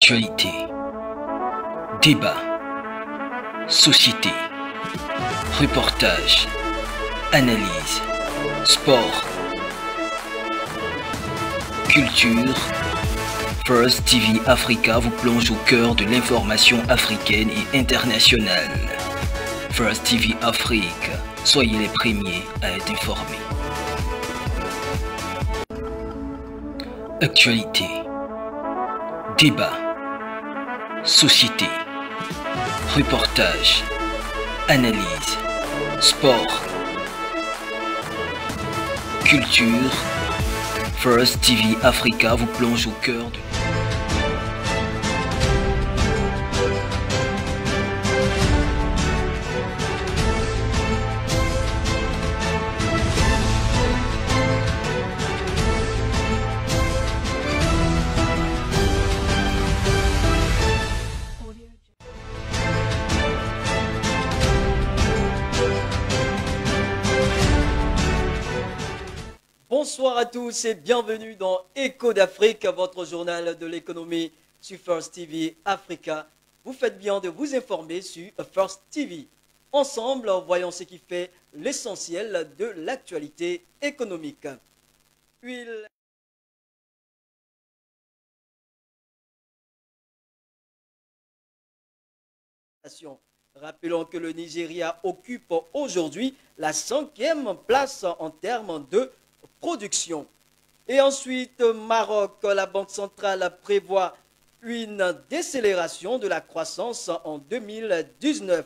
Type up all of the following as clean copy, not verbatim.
Actualité, débat, société, reportage, analyse, sport, culture. First TV Africa vous plonge au cœur de l'information africaine et internationale. First TV Afrique, soyez les premiers à être informés. Actualité, débat, société, reportage, analyse, sport, culture. First TV Africa vous plonge au cœur de... Bonsoir à tous et bienvenue dans Écho d'Afrique, votre journal de l'économie sur First TV Africa. Vous faites bien de vous informer sur First TV. Ensemble, voyons ce qui fait l'essentiel de l'actualité économique. Huile. Rappelons que le Nigeria occupe aujourd'hui la 5e place en termes de production. Et ensuite, Maroc, la Banque centrale prévoit une décélération de la croissance en 2019.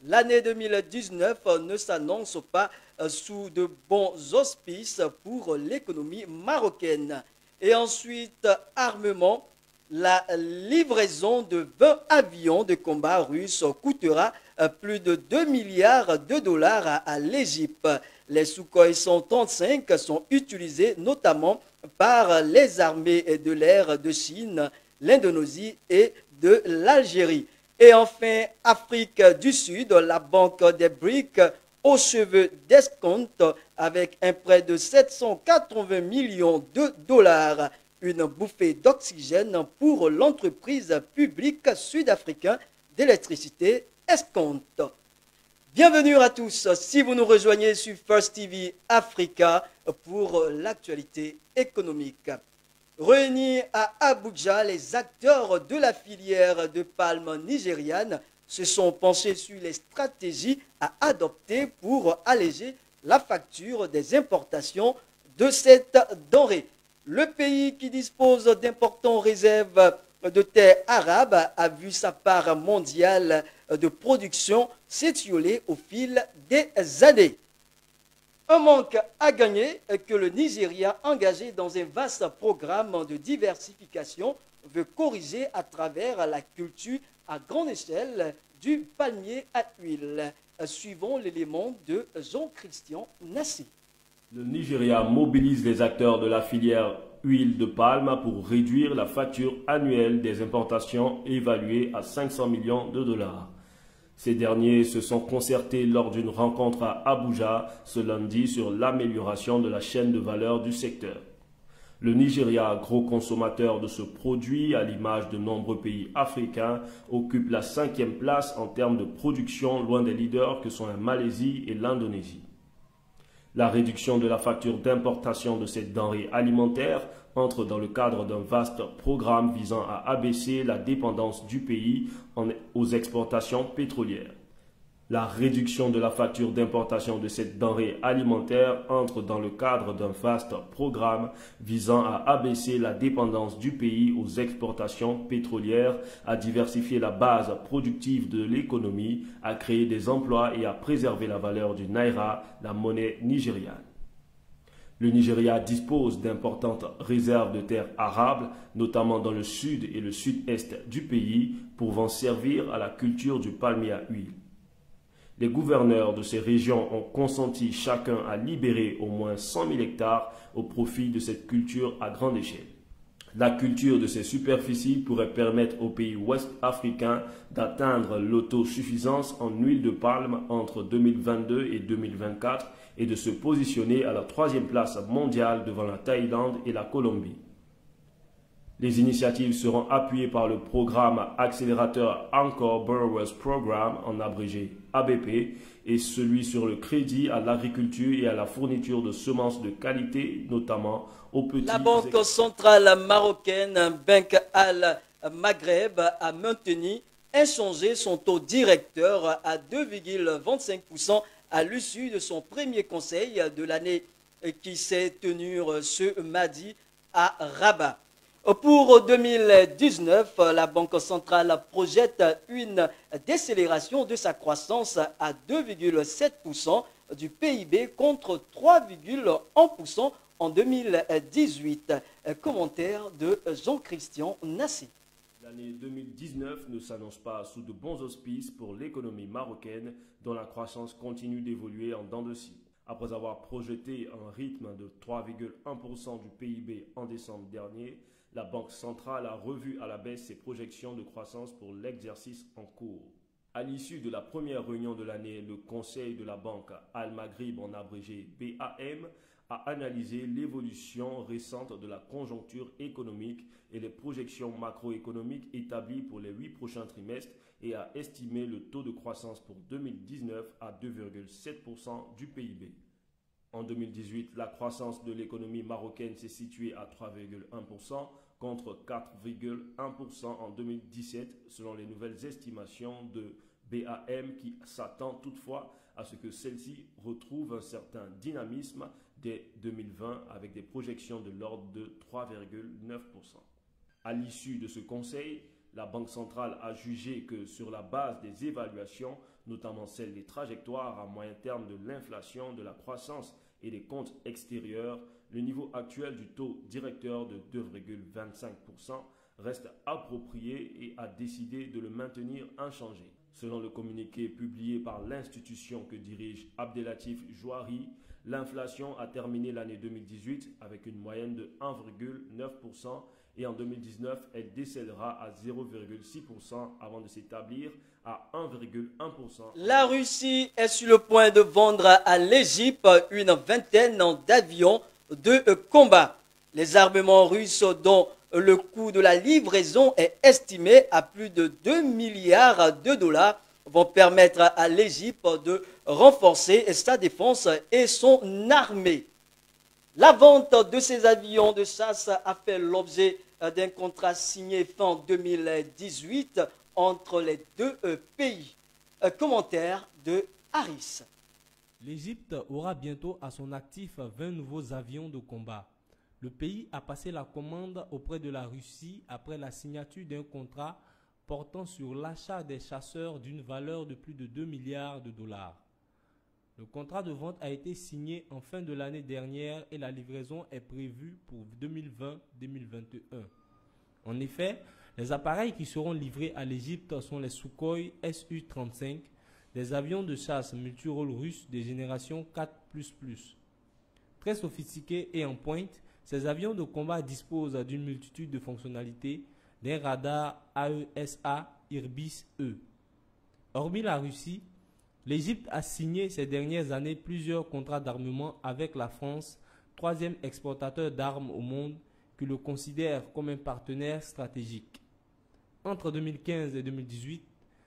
L'année 2019 ne s'annonce pas sous de bons auspices pour l'économie marocaine. Et ensuite, armement, la livraison de 20 avions de combat russes coûtera plus de 2 milliards de dollars à l'Égypte. Les Sukhoi 135 sont utilisés notamment par les armées de l'air de Chine, l'Indonésie et de l'Algérie. Et enfin, Afrique du Sud, la Banque des BRICS aux cheveux d'escompte avec un prêt de 780 millions de dollars. Une bouffée d'oxygène pour l'entreprise publique sud-africaine d'électricité Escompte. Bienvenue à tous si vous nous rejoignez sur First TV Africa pour l'actualité économique. Réunis à Abuja, les acteurs de la filière de palme nigériane se sont penchés sur les stratégies à adopter pour alléger la facture des importations de cette denrée. Le pays qui dispose d'importantes réserves de terres arabes a vu sa part mondiale de production s'étioler au fil des années. Un manque à gagner que le Nigeria, engagé dans un vaste programme de diversification, veut corriger à travers la culture à grande échelle du palmier à huile, suivant l'élément de Jean-Christian Nassé. Le Nigeria mobilise les acteurs de la filière huile de palme pour réduire la facture annuelle des importations évaluée à 500 millions de dollars. Ces derniers se sont concertés lors d'une rencontre à Abuja ce lundi sur l'amélioration de la chaîne de valeur du secteur. Le Nigeria, gros consommateur de ce produit à l'image de nombreux pays africains, occupe la 5e place en termes de production, loin des leaders que sont la Malaisie et l'Indonésie. La réduction de la facture d'importation de cette denrée alimentaire entre dans le cadre d'un vaste programme visant à abaisser la dépendance du pays aux exportations pétrolières. La réduction de la facture d'importation de cette denrée alimentaire entre dans le cadre d'un vaste programme visant à abaisser la dépendance du pays aux exportations pétrolières, à diversifier la base productive de l'économie, à créer des emplois et à préserver la valeur du naira, la monnaie nigériane. Le Nigeria dispose d'importantes réserves de terres arables, notamment dans le sud et le sud-est du pays, pouvant servir à la culture du palmier à huile. Les gouverneurs de ces régions ont consenti chacun à libérer au moins 100 000 hectares au profit de cette culture à grande échelle. La culture de ces superficies pourrait permettre aux pays ouest-africains d'atteindre l'autosuffisance en huile de palme entre 2022 et 2024 et de se positionner à la 3e place mondiale devant la Thaïlande et la Colombie. Les initiatives seront appuyées par le programme accélérateur Anchor Borrowers Program, en abrégé ABP, et celui sur le crédit à l'agriculture et à la fourniture de semences de qualité, notamment aux petits... La Banque centrale marocaine, Banque Al Maghreb, a maintenu inchangé son taux directeur à 2,25% à l'issue de son premier conseil de l'année qui s'est tenu ce mardi à Rabat. Pour 2019, la Banque centrale projette une décélération de sa croissance à 2,7% du PIB contre 3,1% en 2018. Commentaire de Jean-Christian Nassé. L'année 2019 ne s'annonce pas sous de bons auspices pour l'économie marocaine dont la croissance continue d'évoluer en dents de scie. Après avoir projeté un rythme de 3,1% du PIB en décembre dernier, la Banque centrale a revu à la baisse ses projections de croissance pour l'exercice en cours. À l'issue de la première réunion de l'année, le Conseil de la Banque Al Maghrib, en abrégé BAM, a analysé l'évolution récente de la conjoncture économique et les projections macroéconomiques établies pour les 8 prochains trimestres et a estimé le taux de croissance pour 2019 à 2,7% du PIB. En 2018, la croissance de l'économie marocaine s'est située à 3,1% contre 4,1% en 2017 selon les nouvelles estimations de BAM qui s'attend toutefois à ce que celle-ci retrouve un certain dynamisme dès 2020 avec des projections de l'ordre de 3,9%. À l'issue de ce conseil, la Banque centrale a jugé que sur la base des évaluations, notamment celle des trajectoires à moyen terme de l'inflation, de la croissance et des comptes extérieurs, le niveau actuel du taux directeur de 2,25% reste approprié et a décidé de le maintenir inchangé. Selon le communiqué publié par l'institution que dirige Abdelatif Jouari, l'inflation a terminé l'année 2018 avec une moyenne de 1,9% et en 2019, elle décèlera à 0,6% avant de s'établir à 1,1%. La Russie est sur le point de vendre à l'Égypte une vingtaine d'avions de combat. Les armements russes dont le coût de la livraison est estimé à plus de 2 milliards de dollars vont permettre à l'Égypte de renforcer sa défense et son armée. La vente de ces avions de chasse a fait l'objet d'un contrat signé fin 2018 entre les deux pays. Commentaire de Harris. L'Égypte aura bientôt à son actif 20 nouveaux avions de combat. Le pays a passé la commande auprès de la Russie après la signature d'un contrat portant sur l'achat des chasseurs d'une valeur de plus de 2 milliards de dollars. Le contrat de vente a été signé en fin de l'année dernière et la livraison est prévue pour 2020-2021. En effet, les appareils qui seront livrés à l'Égypte sont les Sukhoi Su-35, des avions de chasse multirôles russes de génération 4++. Très sophistiqués et en pointe, ces avions de combat disposent d'une multitude de fonctionnalités, d'un radar AESA Irbis-E. Hormis la Russie, l'Égypte a signé ces dernières années plusieurs contrats d'armement avec la France, troisième exportateur d'armes au monde, qui le considère comme un partenaire stratégique. Entre 2015 et 2018,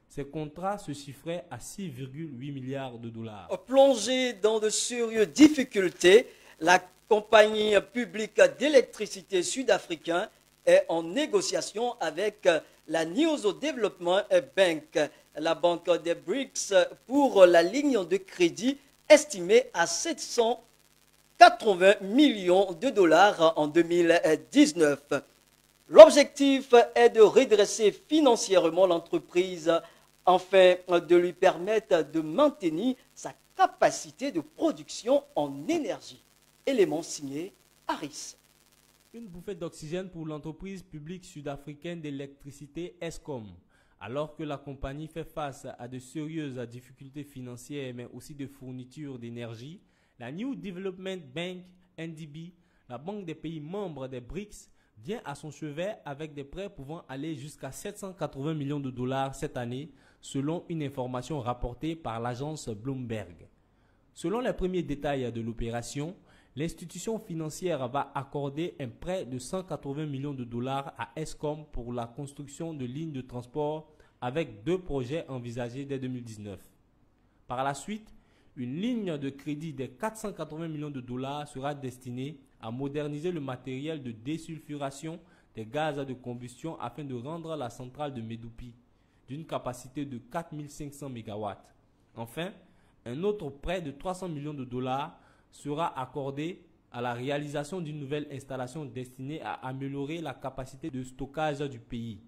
ces contrats se chiffraient à 6,8 milliards de dollars. Plongée dans de sérieuses difficultés, la compagnie publique d'électricité sud-africaine est en négociation avec la News Development Bank, la banque des BRICS, pour la ligne de crédit estimée à 780 millions de dollars en 2019. L'objectif est de redresser financièrement l'entreprise afin de lui permettre de maintenir sa capacité de production en énergie. Élément signé Harris. Une bouffée d'oxygène pour l'entreprise publique sud-africaine d'électricité Eskom. Alors que la compagnie fait face à de sérieuses difficultés financières mais aussi de fourniture d'énergie, la New Development Bank, NDB, la banque des pays membres des BRICS, vient à son chevet avec des prêts pouvant aller jusqu'à 780 millions de dollars cette année, selon une information rapportée par l'agence Bloomberg. Selon les premiers détails de l'opération, L'institution financière va accorder un prêt de 180 millions de dollars à Eskom pour la construction de lignes de transport avec 2 projets envisagés dès 2019. Par la suite, une ligne de crédit de 480 millions de dollars sera destinée à moderniser le matériel de désulfuration des gaz de combustion afin de rendre la centrale de Medupi d'une capacité de 4500 MW. Enfin, un autre prêt de 300 millions de dollars sera accordé à la réalisation d'une nouvelle installation destinée à améliorer la capacité de stockage du pays.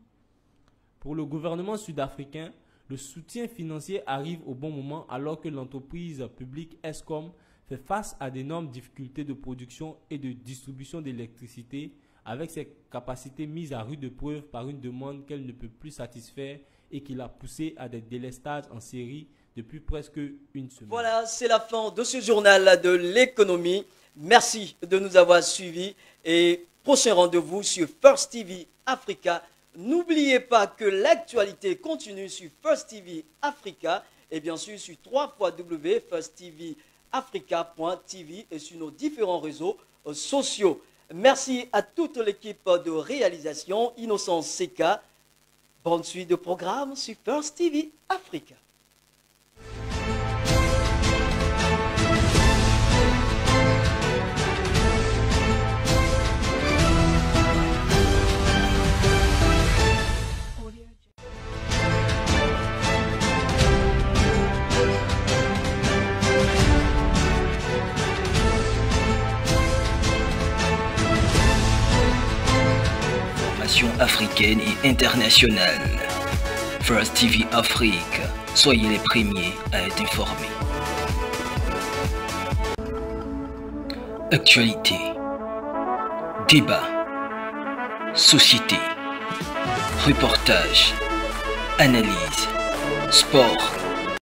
Pour le gouvernement sud-africain, le soutien financier arrive au bon moment alors que l'entreprise publique Eskom fait face à d'énormes difficultés de production et de distribution d'électricité avec ses capacités mises à rude épreuve par une demande qu'elle ne peut plus satisfaire et qui l'a poussée à des délestages en série depuis presque une semaine. Voilà, c'est la fin de ce journal de l'économie. Merci de nous avoir suivis et prochain rendez-vous sur First TV Africa. N'oubliez pas que l'actualité continue sur First TV Africa et bien sûr sur www.firsttvafrica.tv et sur nos différents réseaux sociaux. Merci à toute l'équipe de réalisation, Innocence CK. Bonne suite de programme sur First TV Africa. Africaine et internationale. First TV Afrique, soyez les premiers à être informés. Actualité, débat, société, reportage, analyse, sport,